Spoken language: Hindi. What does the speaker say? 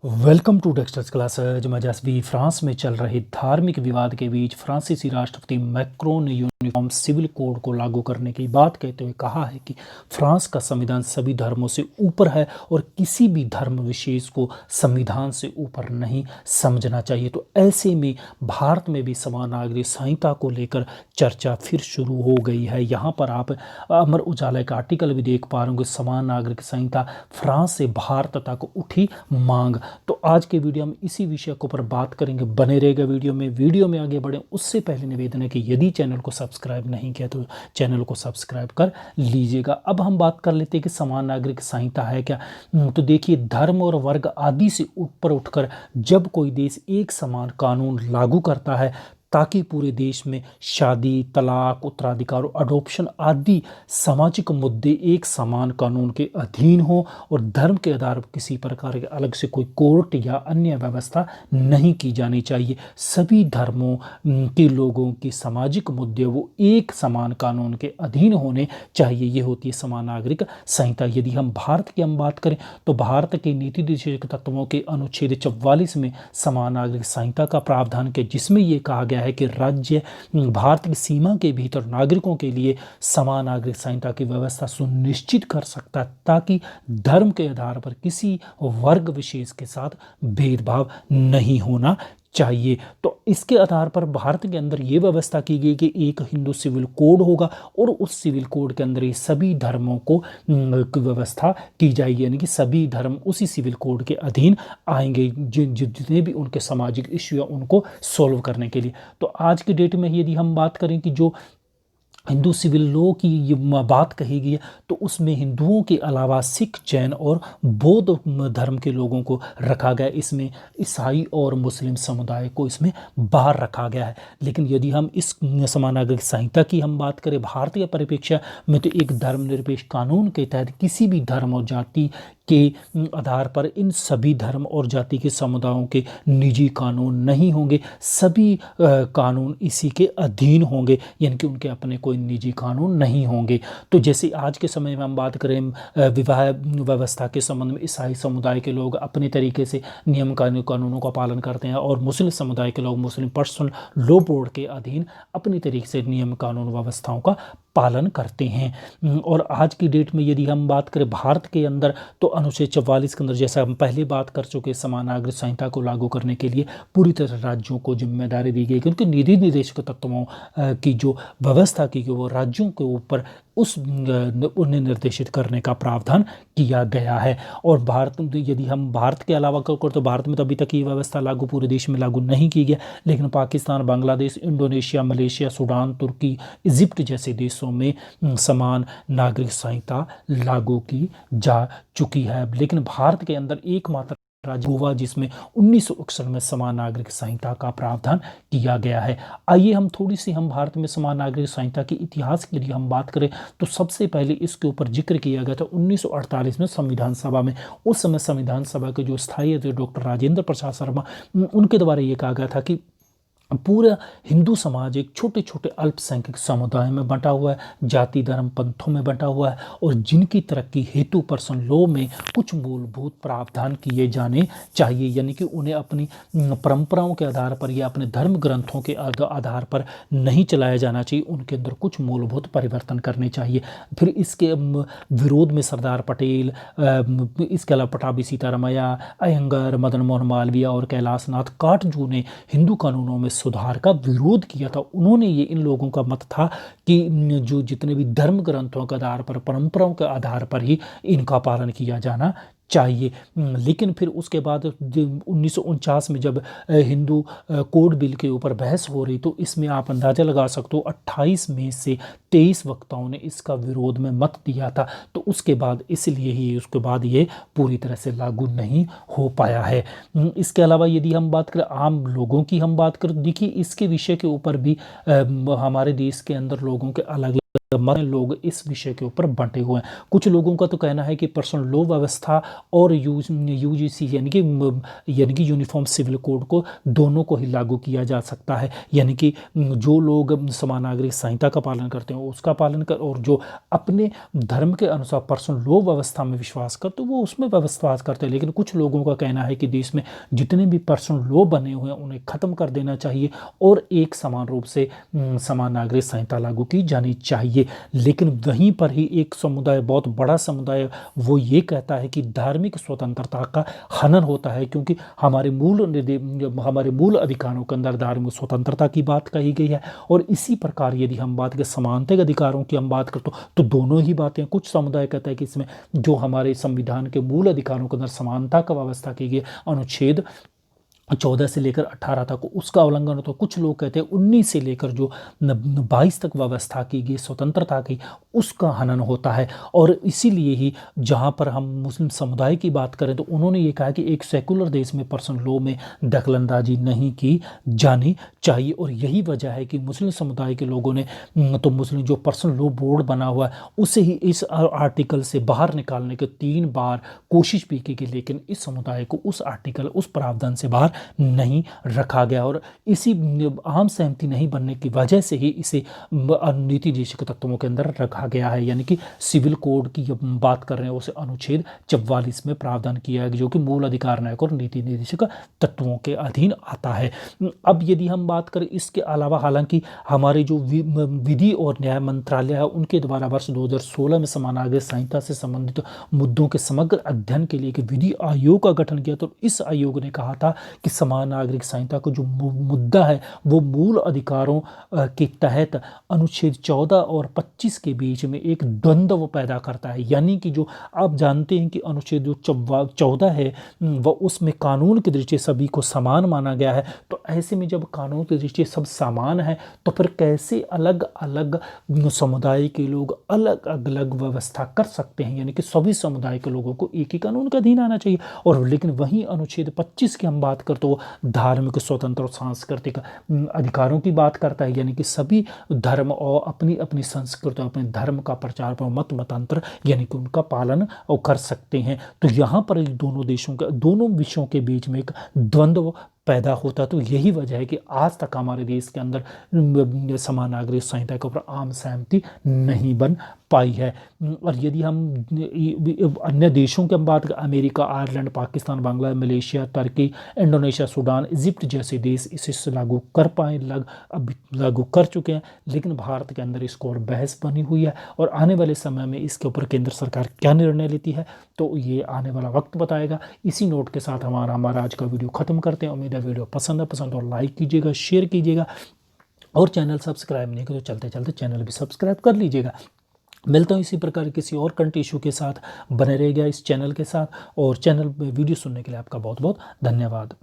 Welcome to Dexter's classes. मजासवी फ्रांस में चल रहे धार्मिक विवाद के बीच फ्रांसीसी राष्ट्रपति मैक्रोन ने यूनिफॉर्म सिविल कोड को लागू करने की बात कहते हुए कहा है कि फ्रांस का संविधान सभी धर्मों से ऊपर है और किसी भी धर्म विशेष को संविधान से ऊपर नहीं समझना चाहिए। तो ऐसे में भारत में भी समान नागरिक संहिता को लेकर चर्चा फिर शुरू हो गई है। यहाँ पर आप अमर उजाला का आर्टिकल भी देख पा रहे होंगे, समान नागरिक संहिता फ्रांस से भारत तक उठी मांग। तो आज के वीडियो में इसी विषय के ऊपर बात करेंगे, बने रहेगा वीडियो में आगे बढ़े उससे पहले निवेदन है कि यदि चैनल को सब्सक्राइब नहीं किया तो चैनल को सब्सक्राइब कर लीजिएगा। अब हम बात कर लेते हैं कि समान नागरिक संहिता है क्या। तो देखिए, धर्म और वर्ग आदि से ऊपर उठकर जब कोई देश एक समान कानून लागू करता है ताकि पूरे देश में शादी, तलाक, उत्तराधिकार और अडॉप्शन आदि सामाजिक मुद्दे एक समान कानून के अधीन हो और धर्म के आधार पर किसी प्रकार के अलग से कोई कोर्ट या अन्य व्यवस्था नहीं की जानी चाहिए। सभी धर्मों के लोगों के सामाजिक मुद्दे वो एक समान कानून के अधीन होने चाहिए। ये होती है समान नागरिक संहिता। यदि हम भारत की बात करें तो भारत के नीति निर्देशक तत्वों के अनुच्छेद 44 में समान नागरिक संहिता का प्रावधान के जिसमें ये कहा गया है कि राज्य भारत की सीमा के भीतर नागरिकों के लिए समान नागरिक संहिता की व्यवस्था सुनिश्चित कर सकता है ताकि धर्म के आधार पर किसी वर्ग विशेष के साथ भेदभाव नहीं होना चाहिए। तो इसके आधार पर भारत के अंदर ये व्यवस्था की गई कि एक हिंदू सिविल कोड होगा और उस सिविल कोड के अंदर ये सभी धर्मों को व्यवस्था की जाएगी, यानी कि सभी धर्म उसी सिविल कोड के अधीन आएंगे जितने भी उनके सामाजिक इश्यू है उनको सॉल्व करने के लिए। तो आज की डेट में यदि हम बात करें कि जो हिंदू सिविल लॉ की ये बात कही गई है तो उसमें हिंदुओं के अलावा सिख, जैन और बौद्ध धर्म के लोगों को रखा गया। इसमें ईसाई और मुस्लिम समुदाय को इसमें बाहर रखा गया है। लेकिन यदि हम इस समान नागरिक संहिता की हम बात करें भारतीय परिप्रेक्ष्य में तो एक धर्मनिरपेक्ष कानून के तहत किसी भी धर्म और जाति के आधार पर इन सभी धर्म और जाति के समुदायों के निजी कानून नहीं होंगे। सभी कानून इसी के अधीन होंगे, यानी कि उनके अपने कोई निजी कानून नहीं होंगे। तो जैसे आज के समय में हम बात करें विवाह व्यवस्था के संबंध में ईसाई समुदाय के लोग अपने तरीके से नियम कानूनों का पालन करते हैं और मुस्लिम समुदाय के लोग मुस्लिम पर्सनल लॉ बोर्ड के अधीन अपनी तरीके से नियम कानून व्यवस्थाओं का पालन करते हैं। और आज की डेट में यदि हम बात करें भारत के अंदर तो अनुच्छेद 44 के अंदर जैसा हम पहले बात कर चुके समान नागरिक संहिता को लागू करने के लिए पूरी तरह राज्यों को जिम्मेदारी दी गई, क्योंकि नीति निर्देशक तत्वों की जो व्यवस्था की गई वो राज्यों के ऊपर उन्हें निर्देशित करने का प्रावधान किया गया है। और भारत यदि हम भारत के अलावा तो भारत में तो अभी तक ये व्यवस्था लागू पूरे देश में लागू नहीं की गई, लेकिन Pakistan, Bangladesh, Indonesia, Malaysia, Sudan, तुर्की, इजिप्ट जैसे देशों में समान नागरिक संहिता लागू की जा चुकी है। लेकिन भारत के अंदर एकमात्र राज्य गोवा जिसमें 1961 में समान नागरिक संहिता का प्रावधान किया गया है। आइए हम थोड़ी सी हम भारत में समान नागरिक संहिता के इतिहास की यदि हम बात करें तो सबसे पहले इसके ऊपर जिक्र किया गया था 1948 में संविधान सभा में। उस समय संविधान सभा के जो स्थायी थे डॉक्टर राजेंद्र प्रसाद शर्मा, उनके द्वारा ये कहा गया था कि पूरा हिंदू समाज एक छोटे छोटे अल्पसंख्यक समुदाय में बंटा हुआ है, जाति धर्म पंथों में बंटा हुआ है और जिनकी तरक्की हेतु पर्सनल लॉ में कुछ मूलभूत प्रावधान किए जाने चाहिए, यानी कि उन्हें अपनी परंपराओं के आधार पर या अपने धर्म ग्रंथों के आधार पर नहीं चलाया जाना चाहिए, उनके अंदर कुछ मूलभूत परिवर्तन करने चाहिए। फिर इसके विरोध में सरदार पटेल, इसके अलावा पटाभी सीतारमैया, अयंगर, मदन मोहन मालवीय और कैलाशनाथ काटजू ने हिंदू कानूनों में सुधार का विरोध किया था। उन्होंने ये इन लोगों का मत था कि जो जितने भी धर्म ग्रंथों के आधार पर, परंपराओं के आधार पर ही इनका पालन किया जाना चाहिए। लेकिन फिर उसके बाद 1949 में जब हिंदू कोड बिल के ऊपर बहस हो रही तो इसमें आप अंदाज़ा लगा सकते हो 28 में से 23 वक्ताओं ने इसका विरोध में मत दिया था। तो उसके बाद इसलिए ही उसके बाद ये पूरी तरह से लागू नहीं हो पाया है। इसके अलावा यदि हम बात करें आम लोगों की हम बात करें, देखिए इसके विषय के ऊपर भी हमारे देश के अंदर लोगों के अलग लोग इस विषय के ऊपर बंटे हुए हैं। कुछ लोगों का तो कहना है कि पर्सनल लॉ व्यवस्था और यूजीसी यानी कि यूनिफॉर्म सिविल कोड को दोनों को ही लागू किया जा सकता है। यानी कि जो लोग समान नागरिक संहिता का पालन करते हैं उसका पालन कर, और जो अपने धर्म के अनुसार पर्सनल लॉ व्यवस्था में विश्वास करते वो उसमें विश्वास करते हैं। लेकिन कुछ लोगों का कहना है कि देश में जितने भी पर्सनल लॉ बने हुए हैं उन्हें ख़त्म कर देना चाहिए और एक समान रूप से समान नागरिक संहिता लागू की जानी चाहिए। लेकिन वहीं पर ही एक समुदाय, बहुत बड़ा समुदाय, वो ये कहता है कि धार्मिक स्वतंत्रता का हनन होता है, क्योंकि हमारे मूल अधिकारों के अंदर धार्मिक स्वतंत्रता की बात कही गई है। और इसी प्रकार यदि हम बात करें समानता के अधिकारों की हम बात करते तो दोनों ही बातें, कुछ समुदाय कहता है कि इसमें जो हमारे संविधान के मूल अधिकारों के अंदर समानता का व्यवस्था की गई, अनुच्छेद 14 से लेकर 18 तक उसका उल्लंघन होता है। कुछ लोग कहते हैं 19 से लेकर जो 22 तक व्यवस्था की गई स्वतंत्रता की, उसका हनन होता है। और इसीलिए ही जहाँ पर हम मुस्लिम समुदाय की बात करें तो उन्होंने ये कहा कि एक सेकुलर देश में पर्सनल लॉ में दखलंदाजी नहीं की जानी चाहिए। और यही वजह है कि मुस्लिम समुदाय के लोगों ने तो मुस्लिम जो पर्सनल लॉ बोर्ड बना हुआ है उसे ही इस आर्टिकल से बाहर निकालने के 3 बार कोशिश भी की गई, लेकिन इस समुदाय को उस आर्टिकल, उस प्रावधान से बाहर नहीं रखा गया। और इसी आम सहमति नहीं बनने की वजह से ही इसे नीति निर्देशक तत्वों के अंदर रखा गया है। यानी कि सिविल कोड की जब बात कर रहे हैं उसे अनुच्छेद 44 में प्रावधान किया है, जो कि मूल अधिकार नायक और नीति निर्देशक तत्वों के अधीन आता है। अब यदि हम बात करें इसके अलावा, हालांकि हमारे जो विधि और न्याय मंत्रालय है उनके द्वारा वर्ष 2016 में समान नागरिक संहिता से संबंधित मुद्दों के समग्र अध्ययन के लिए एक विधि आयोग का गठन किया। तो इस आयोग ने कहा था कि समान नागरिक संहिता का जो मुद्दा है वो मूल अधिकारों के तहत अनुच्छेद 14 और 25 के बीच में एक द्वंद्व पैदा करता है। यानी कि जो आप जानते हैं कि अनुच्छेद जो 14 है वह उसमें कानून की दृष्टि से सभी को समान माना गया है। तो ऐसे में जब कानून की दृष्टि से सब समान है तो फिर कैसे अलग अलग समुदाय के लोग अलग अलग व्यवस्था कर सकते हैं। यानी कि सभी समुदाय के लोगों को एक ही कानून के अधीन आना चाहिए। और लेकिन वहीं अनुच्छेद 25 की हम बात करते तो धार्मिक स्वतंत्र और सांस्कृतिक अधिकारों की बात करता है। यानी कि सभी धर्म और अपनी अपनी संस्कृति और अपने धर्म का प्रचार और मतांतर यानी कि उनका पालन कर सकते हैं। तो यहाँ पर दोनों देशों के, दोनों विषयों के बीच में एक द्वंद्व पैदा होता। तो यही वजह है कि आज तक हमारे देश के अंदर समान नागरिक संहिता के ऊपर आम सहमति नहीं बन पाई है। और यदि हम अन्य देशों की हम बात करें, America, Ireland, Pakistan, Bangladesh, Malaysia, तुर्की, इंडोनेशिया, सूडान, इजिप्ट जैसे देश इसे लागू कर पाए, अभी लागू कर चुके हैं। लेकिन भारत के अंदर इसको और बहस बनी हुई है और आने वाले समय में इसके ऊपर केंद्र सरकार क्या निर्णय लेती है तो ये आने वाला वक्त बताएगा। इसी नोट के साथ हमारा आज का वीडियो खत्म करते हैं। उम्मीद है वीडियो पसंद और लाइक कीजिएगा, शेयर कीजिएगा और चैनल सब्सक्राइब नहीं करो तो चलते चलते चैनल भी सब्सक्राइब कर लीजिएगा। मिलता हूँ इसी प्रकार किसी और कंटेंट इशू के साथ। बने रहेगा इस चैनल के साथ और चैनल वीडियो सुनने के लिए आपका बहुत बहुत धन्यवाद।